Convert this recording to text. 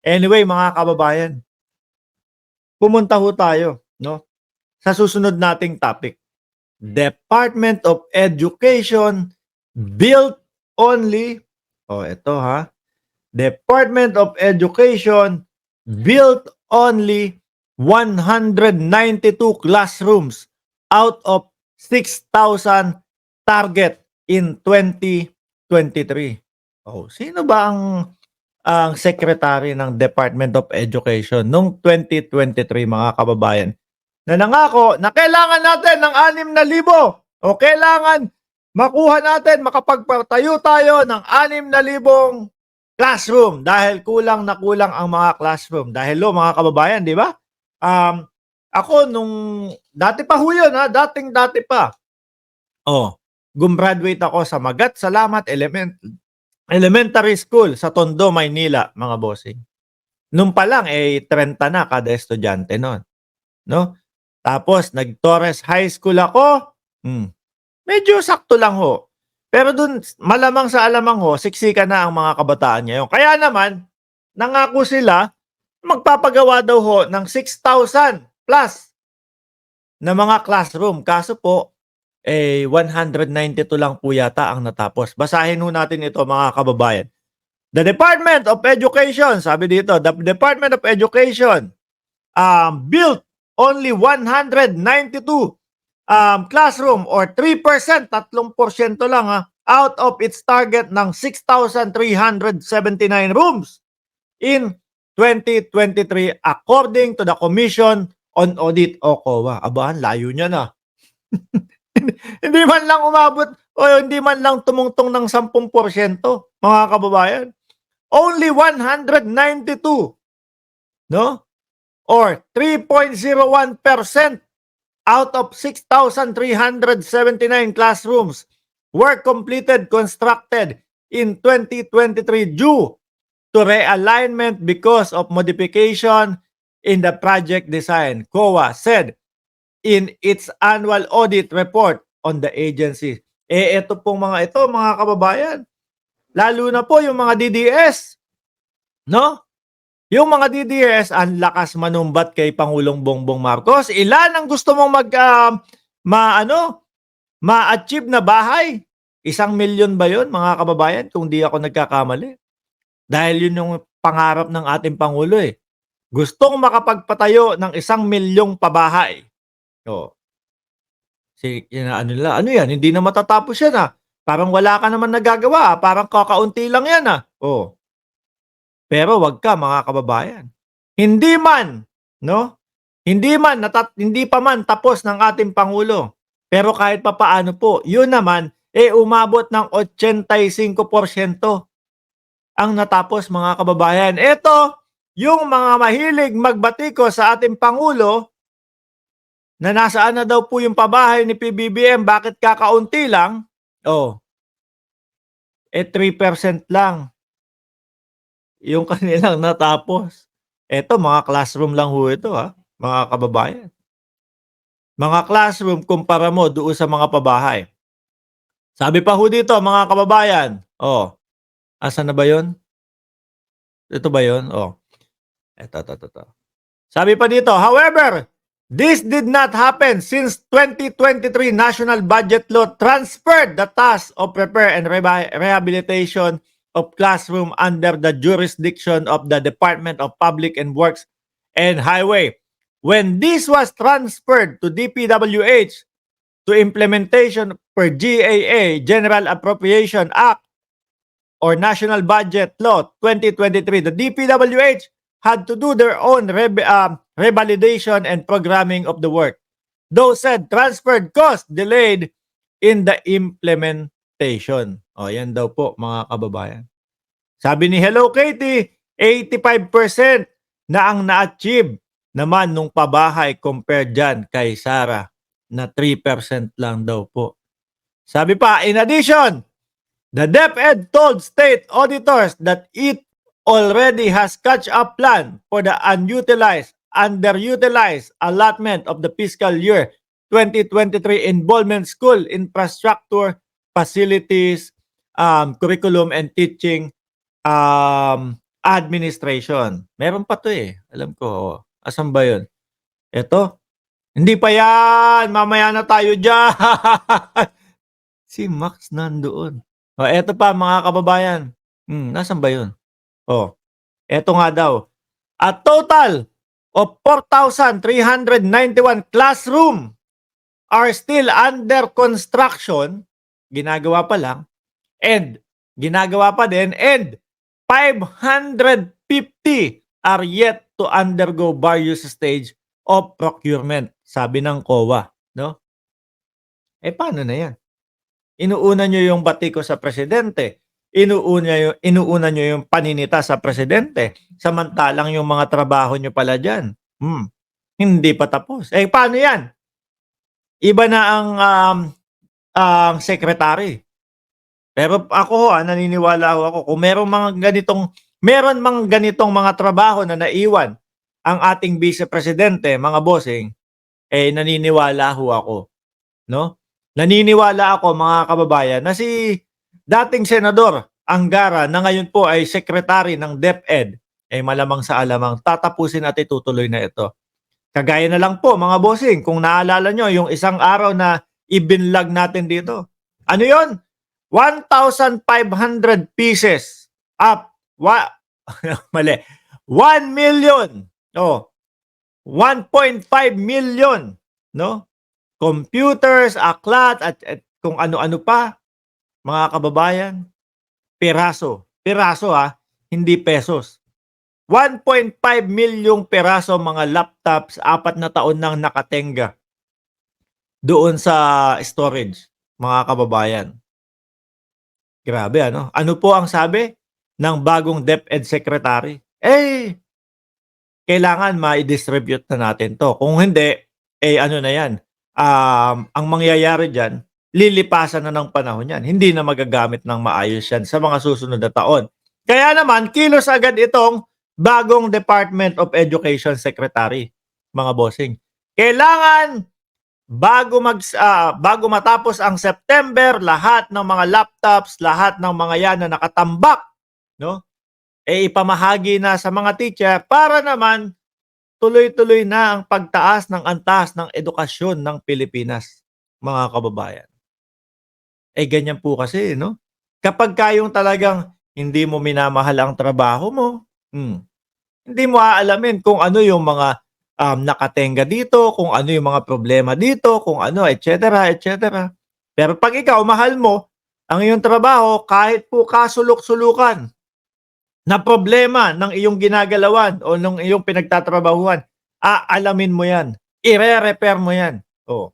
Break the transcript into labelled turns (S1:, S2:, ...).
S1: Anyway, mga kababayan, pumunta ho tayo, no, sa susunod nating topic. Department of Education built only, ito ha, Department of Education built only 192 classrooms out of 6,000 target in 2023. Sino ba ang secretary ng Department of Education noong 2023, mga kababayan, na nangako na kailangan natin ng 6,000 o kailangan makuha natin, makapagpatayo tayo ng 6,000 classroom dahil kulang na kulang ang mga classroom. Dahil mga kababayan, di ba? Ako nung dati pa ho yun, dating-dati pa. Gumraduate ako sa Magat Salamat Elementary School sa Tondo, Maynila, mga bossing. Nung pa lang 30 na kada estudyante noon, no? Tapos nag-Torres High School ako. Medyo sakto lang ho. Pero dun, malamang sa alamang ho, siksika na ang mga kabataan ngayon. Kaya naman, nangako sila, magpapagawa daw ho ng 6,000 plus na mga classroom. Kaso po, 192 lang po yata ang natapos. Basahin ho natin ito, mga kababayan. The Department of Education, sabi dito, the Department of Education built only 192 classroom or 3%, 3% lang out of its target ng 6,379 rooms in 2023 according to the Commission on Audit o COA. Abahan, layo niya na. Hindi man lang umabot o hindi man lang tumungtong ng 10%, mga kababayan. Only 192, no? Or 3.01% out of 6,379 classrooms were constructed in 2023 due to realignment because of modification in the project design, COA said in its annual audit report on the agency. Ito pong mga ito, mga kababayan, lalo na po yung mga DDS, no? Yung mga DDS, ang lakas manumbat kay Pangulong Bongbong Marcos. Ilan ang gusto mong ma-achieve na bahay? 1,000,000 ba yun, mga kababayan, kung di ako nagkakamali? Dahil yun yung pangarap ng ating Pangulo eh. Gustong makapagpatayo ng 1,000,000 pabahay. Ano yan? Hindi na matatapos yan Parang wala ka naman nagagawa Parang kakaunti lang yan Pero wag ka, mga kababayan. Hindi pa man tapos ng ating Pangulo. Pero kahit papaano po, yun naman, umabot ng 85% ang natapos, mga kababayan. Ito, yung mga mahilig magbatiko sa ating Pangulo, na nasaan na daw po yung pabahay ni PBBM, bakit kakaunti lang? 3% lang yung kanilang natapos. Ito, mga classroom lang ho ito mga kababayan. Mga classroom kumpara mo doon sa mga pabahay. Sabi pa ho dito, mga kababayan, asan na ba yun? Ito ba yun? Ito. Sabi pa dito, however, this did not happen since 2023 National Budget Law transferred the task of repair and rehabilitation of classroom under the jurisdiction of the Department of Public and Works and Highway. When this was transferred to DPWH to implementation per GAA, General Appropriation Act or National Budget Law 2023, the DPWH had to do their own revalidation and programming of the work. Those said transferred cost delayed in the implementation. Yan daw po, mga kababayan. Sabi ni Hello Kitty, 85% na ang na-achieve naman nung pabahay compared dyan kay Sarah na 3% lang daw po. Sabi pa, in addition, the DepEd told state auditors that it already has catch-up plan for the underutilized allotment of the fiscal year 2023 involvement school infrastructure, facilities, curriculum and teaching administration. Meron pa 'to, eh, alam ko, oh. Asan ba 'yun? Eto, hindi pa 'yan, mamaya na tayo diyan. Si Max nandoon. Oh, eto pa mga kababayan. Nasaan ba 'yun? Oh, eto nga daw. A total of 4,391 classroom are still under construction, ginagawa pa lang, and ginagawa pa din, and 550 are yet to undergo various stage of procurement, sabi ng COA, no? Eh, paano na 'yan? Inuuna niyo yung batiko sa presidente, inuuna niyo yung paninita sa presidente, samantalang yung mga trabaho niyo pala diyan, hindi pa tapos. Eh, paano 'yan? Iba na ang secretary. Pero ako, naniniwala ako kung meron mang ganitong mga trabaho na naiwan ang ating vice presidente, mga bossing, eh, naniniwala ako, no? Naniniwala ako, mga kababayan, na si dating Senador Angara na ngayon po ay secretary ng DepEd, eh, malamang sa alamang tatapusin at itutuloy na ito. Kagaya na lang po, mga bossing, kung naalala nyo yung isang araw na ibinlog natin dito. Ano yon? 1,500 pieces up. Mali. 1 million. Oh, 1.5 million. No? Computers, aklat, at kung ano-ano pa, mga kababayan. Piraso. Piraso, hindi pesos. 1.5 milyong peraso mga laptops, 4 na taon nang nakatenga doon sa storage, mga kababayan. Grabe, ano? Ano po ang sabi ng bagong DepEd Secretary? Eh, kailangan ma-distribute na natin to. Kung hindi, eh ano na yan, ang mangyayari dyan, lilipasan na ng panahon yan. Hindi na magagamit ng maayos yan sa mga susunod na taon. Kaya naman, kilos agad itong bagong Department of Education Secretary, mga bossing. Kailangan bago matapos ang September, lahat ng mga laptops, lahat ng mga yan na nakatambak, no? Eh, ipamahagi na sa mga teacher para naman tuloy-tuloy na ang pagtaas ng antas ng edukasyon ng Pilipinas, mga kababayan. Eh, ganyan po kasi, no? Kapag kayong talagang hindi mo minamahal ang trabaho mo, hindi mo aalamin kung ano yung mga nakatenga dito, kung ano yung mga problema dito, kung ano, etc., etc. Pero pag ikaw, mahal mo ang iyong trabaho, kahit po kasulok-sulukan na problema ng iyong ginagalawan o ng iyong pinagtatrabahuan, aalamin mo yan. Ire-repair mo yan. Oh.